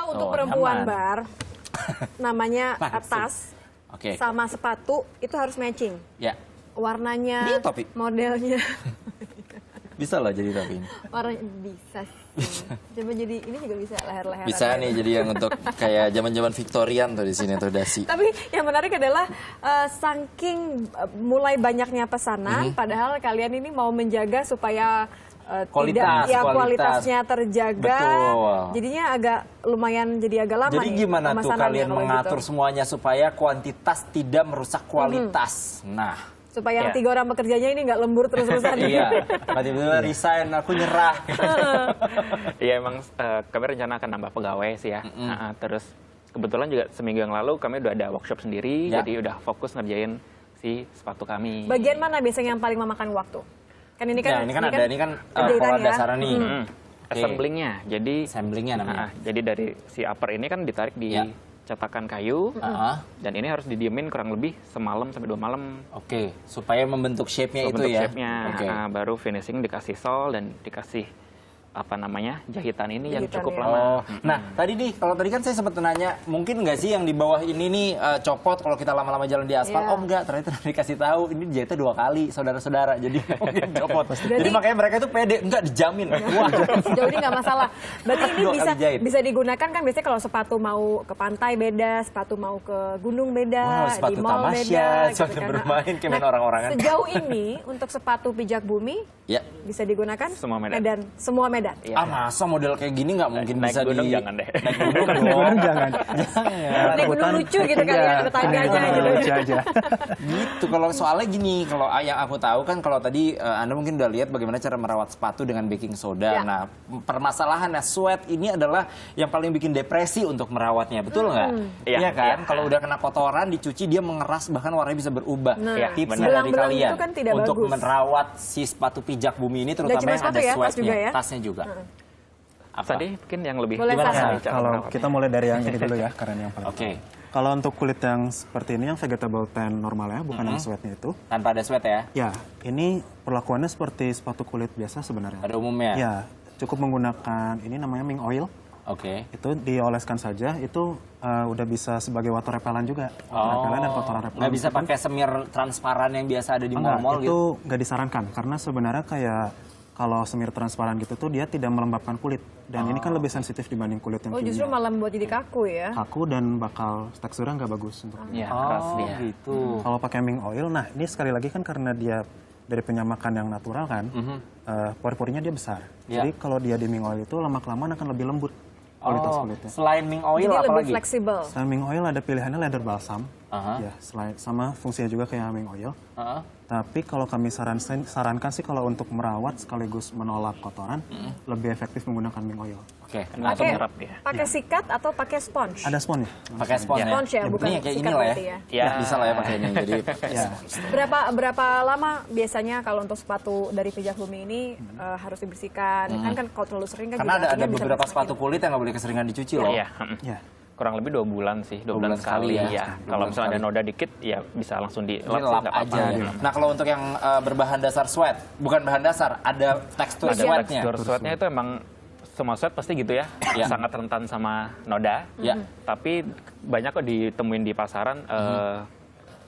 Kalau untuk perempuan nyaman. Bar, namanya tas Oke. sama sepatu itu harus matching. Ya. Warnanya, Ini topi. modelnya. Bisa lah jadi topi ini. Warnanya bisa sih. Coba jadi ini juga bisa leher-leheran. Bisa nih jadi yang untuk kayak zaman-zaman Victorian tuh di sini tuh dasi. Tapi yang menarik adalah saking mulai banyaknya pesanan, padahal kalian ini mau menjaga supaya kualitasnya terjaga. Betul. Jadinya agak lumayan jadi agak lama. Jadi nih gimana tuh pemesanannya kalian kalau mengatur gitu. semuanya supaya kuantitas tidak merusak kualitas? Nah, Supaya yang Iya. Ya. 3 orang bekerjanya ini nggak lembur terus-terusan. iya. Tiba-tiba resign, aku nyerah. Iya emang kami rencana akan nambah pegawai sih ya. Terus kebetulan juga seminggu yang lalu kami udah ada workshop sendiri, Ya. jadi udah fokus ngerjain si sepatu kami. Bagian mana biasanya yang paling memakan waktu? Kan ini kan, Nah, ini kan ada, ini kan jahitan pola ya. dasarnya nih. Oke. Assemblingnya, jadi Assemblingnya namanya. jadi dari si upper ini kan ditarik di Ya. cetakan kayu, Ah, dan ini harus didiemin kurang lebih semalam sampai 2 malam. Oke, supaya membentuk shape-nya itu Bentuk ya. shape-nya. Oke. Baru finishing dikasih sol dan dikasih apa namanya jahitan ini yang Jahitan cukup ya. lama. Oh, nah tadi nih, kalau tadi kan saya sempat nanya, mungkin nggak sih yang di bawah ini nih copot kalau kita lama-lama jalan di aspal? Iya. Oh enggak, ternyata dikasih tahu ini dijahitnya 2 kali, saudara-saudara. Jadi mungkin copot. Jadi makanya mereka itu pede, enggak dijamin. Wah, Sejauh ini nggak masalah. Berarti ini 2 kali jahit. bisa digunakan kan biasanya kalau sepatu mau ke pantai beda, sepatu mau ke gunung beda, Wow, sepatu di mall tamasya, beda. sepatu kan. bermain, kayak main orang-orangan. Sejauh ini untuk sepatu pijak bumi ya. bisa digunakan Semua medan. Semua medan. Iya. Ah masa model kayak gini nggak mungkin Naik bisa gunung di jangan deh. naik gunung dong. Jangan. Naik gunung lucu gitu kali ya, ada tangganya gitu. Lucu aja. Gitu kalau soalnya gini, kalau yang aku tahu kan kalau tadi Anda mungkin udah lihat bagaimana cara merawat sepatu dengan baking soda. Ya. Nah, permasalahannya sweat ini adalah yang paling bikin depresi untuk merawatnya, betul nggak? Iya, kan? iya. Kalau udah kena kotoran dicuci dia mengeras bahkan warnanya bisa berubah. Nah, Iya, Tipsnya benar. dari belang-belang kalian itu kan tidak untuk bagus. merawat si sepatu pijak bumi ini terutama cuma yang sepatu ada ya, tas sweatnya, juga ya? tasnya juga. Apa? Tadi mungkin yang lebih Boleh, gimana Sas. sih Ya, cara kalau merawatnya? kita mulai dari yang ini dulu ya, karena ini yang paling. Oke, Kalau untuk kulit yang seperti ini, yang vegetable tan normal ya, bukan yang sweatnya itu. tanpa ada sweat ya? Ya, ini perlakuannya seperti sepatu kulit biasa sebenarnya. Pada umumnya? Ya, cukup menggunakan ini namanya Ming Oil. Oke. Itu dioleskan saja, itu udah bisa sebagai water repellent juga. Water repellent dan kotoran repellent. Nggak bisa meskipun- pakai semir transparan yang biasa ada di Enggak, mall-mall itu gitu? nggak disarankan karena sebenarnya kayak kalau semir transparan gitu tuh dia tidak melembabkan kulit dan ini kan lebih sensitif dibanding kulit yang Oh justru kimia. malah membuat jadi kaku ya. Kaku dan bakal teksturnya nggak bagus untuk Iya, keras Oh, dia. gitu. Kalau pakai Ming Oil, nah ini sekali lagi kan karena dia dari penyamakan yang natural kan, pori-porinya dia besar. Ya. Jadi kalau dia di Ming Oil itu lama-kelamaan akan lebih lembut kualitas Oh, kulitnya. selain Ming Oil Jadi apa lebih lagi? fleksibel. Selain Ming Oil ada pilihannya leather balsam, Aha. ya selain sama fungsinya juga kayak Ming Oil. Heeh. Tapi kalau kami sarankan sih kalau untuk merawat sekaligus menolak kotoran, lebih efektif menggunakan Ming Oil. Oke. Karena Pakai menyerap ya. pakai sikat atau pakai sponge? Ada spons ya? Pakai spons ya? Spons ya, bukan Ini kayak sikat inilah ya. berarti ya. Ya. Bisa lah ya pakai ini. Jadi Ya. Berapa lama biasanya kalau untuk sepatu dari pijak bumi ini harus dibersihkan? Kan kalau terlalu sering kan karena juga ada akhirnya bisa beberapa bersemakin. sepatu kulit yang nggak boleh keseringan dicuci loh. Iya. Ya. Kurang lebih 2 bulan sih, 2 bulan bulan sekali sekali ya. ya. 2 Kalau bulan misalnya ada sekali. noda dikit, ya bisa langsung Ini dilap sih, lap nggak apa-apa. aja. Iya. Nah kalau untuk yang berbahan dasar sweat, bukan bahan dasar, ada tekstur Ada sweatnya. tekstur sweatnya itu emang semua sweat pasti gitu ya, Iya. sangat rentan sama noda. Ya. Tapi banyak kok ditemuin di pasaran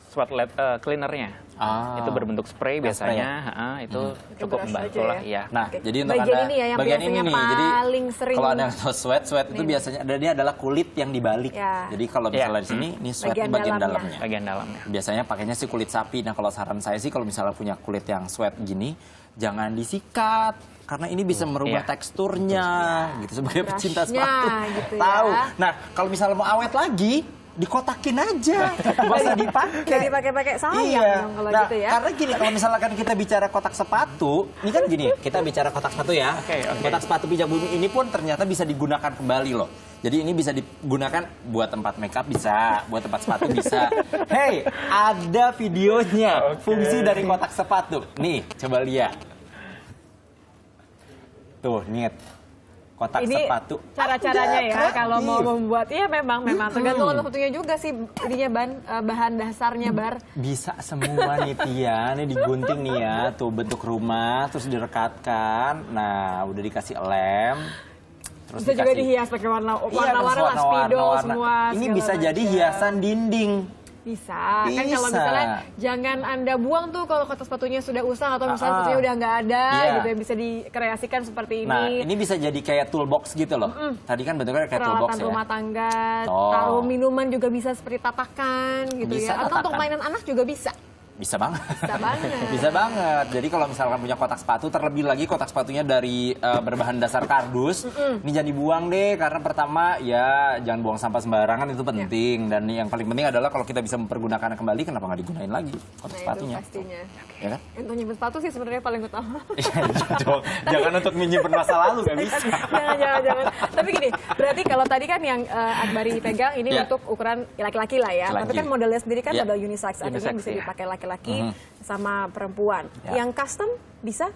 sweat cleanernya. Ah. Itu berbentuk spray spray biasanya, itu cukup brush membantu aja lah. ya. Iya. Nah, Oke. jadi untuk Bagian Anda, ini ya yang bagian ini biasanya nih, jadi paling sering kalau Anda tahu sweat itu biasanya ini adalah kulit yang dibalik. Ya. Jadi kalau misalnya di sini, ini sweat Bagian bagian dalamnya. dalamnya. Bagian dalamnya. Biasanya pakainya sih kulit sapi. Nah kalau saran saya sih kalau misalnya punya kulit yang sweat gini, jangan disikat. Karena ini bisa merubah Iya. teksturnya, gitu sebagai pecinta Brushnya, sepatu. gitu ya. Tahu. Nah kalau misalnya mau awet lagi, dikotakin aja, nggak usah dipakai. Nggak dipakai-pakai, sayang Iya. dong kalau Nah, gitu ya. karena gini, kalau misalkan kita bicara kotak sepatu, ini kan gini, kita bicara kotak sepatu ya. Oke. Kotak sepatu pijak bumi ini pun ternyata bisa digunakan kembali loh. Jadi ini bisa digunakan buat tempat makeup bisa, buat tempat sepatu bisa. Hey, ada videonya, fungsi dari kotak sepatu. Nih, coba lihat. Tuh, lihat. Kotak Ini sepatu. cara-caranya Ada, ya kreatif. kalau mau membuat, iya memang tergantung sepatunya juga sih ininya bahan dasarnya Bar. Bisa semua nih Tia, ini digunting nih ya, tuh bentuk rumah, terus direkatkan. Nah, udah dikasih lem. Terus Bisa juga dihias pakai warna-warna lah, spidol semua. Ini segala bisa jadi macam. hiasan dinding. Bisa. Kan kalau Bisa. misalnya jangan Anda buang tuh kalau kotak sepatunya sudah usang atau misalnya sepatunya udah nggak ada Iya. gitu ya, bisa dikreasikan seperti ini. Nah, ini bisa jadi kayak toolbox gitu loh. Tadi kan bentuknya kayak toolbox Peralatan ya. rumah tangga, Oh. taruh minuman juga bisa seperti tatakan gitu Bisa ya. Atau untuk tatakan. mainan anak juga bisa. Bisa banget. Bisa banget. Bisa banget. Jadi kalau misalkan punya kotak sepatu, terlebih lagi kotak sepatunya dari berbahan dasar kardus, ini jangan dibuang deh, karena pertama ya jangan buang sampah sembarangan, itu penting. Dan yang paling penting adalah kalau kita bisa mempergunakan kembali, kenapa nggak digunain lagi kotak Nah, sepatunya? itu pastinya. Ya kan? Untuk nyimpen sepatu sih sebenarnya paling utama. Iya dong. Jangan untuk menyimpan masa lalu, nggak bisa. jangan. Tapi gini, berarti kalau tadi kan yang Akbari pegang ini Ya. untuk ukuran laki-laki lah ya. Tapi Laki. kan modelnya sendiri kan Ya. model unisex, artinya Unisex, bisa ya. dipakai laki-laki sama perempuan. Ya. Yang custom bisa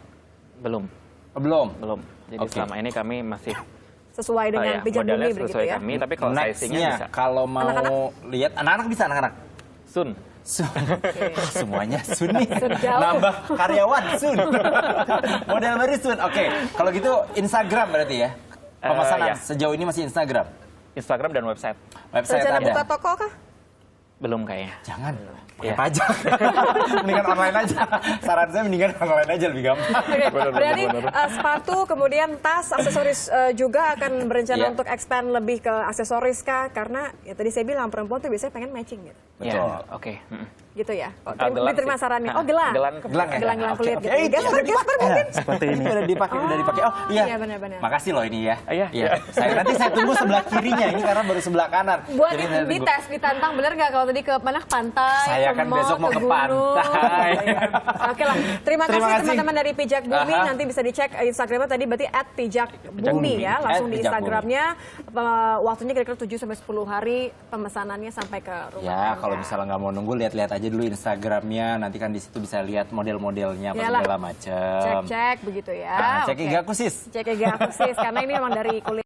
Belum, Oh, belum. belum. Jadi Oke. selama ini kami masih sesuai dengan ya, pijat modelnya bumi begitu sesuai ya. kami, tapi kalau sizingnya Nextnya, bisa. kalau mau Anak-anak? lihat, anak-anak bisa, anak-anak. Sun. Semuanya Sun nih. Sun jauh. Nambah karyawan Sun. Model baru Sun. Oke, kalau gitu Instagram berarti ya. Pemesanan Ya. sejauh ini masih Instagram. Instagram dan website. Website Rencana ada. buka toko kah? Belum kayaknya. Jangan. Pakai Iya. pajak. Mendingan online aja. Saran saya mendingan online aja lebih gampang. Oke, berarti sepatu, kemudian tas, aksesoris juga akan berencana Iya. untuk expand lebih ke aksesoris kah? Karena ya tadi saya bilang perempuan tuh biasanya pengen matching gitu. Betul. Ya, oke. Gitu ya. Oh, gelang diterima sih. sarannya. Nah, Oh, gelang. gelang. Gelang ya? Gelang Oke, kulit oke. gitu. Gasper mungkin. Seperti ini. Udah dipakai, udah dipakai. Oh iya. Iya, benar-benar. Makasih loh ini ya. Iya. Nanti saya tunggu sebelah kirinya ini karena baru sebelah kanan. Buat Jadi saya tunggu. dites, ditantang bener nggak kalau tadi ke mana pantai, Saya ke kan mall, besok mau ke gunung. pantai. Oke lah, terima Terima kasih kasih. teman-teman dari Pijak Bumi. Aha. Nanti bisa dicek Instagramnya tadi berarti @pijakbumi ya, langsung di @pijakbumi. Instagramnya. Waktunya kira-kira 7-10 hari pemesanannya sampai ke rumah. Ya, Anda. kalau misalnya nggak mau nunggu, lihat-lihat aja dulu Instagramnya. Nanti kan di situ bisa lihat model-modelnya apa Iyalah. segala macam. Cek-cek begitu ya. Nah, cek Oke. Iga Kusis. Cek Iga Kusis karena ini memang dari kulit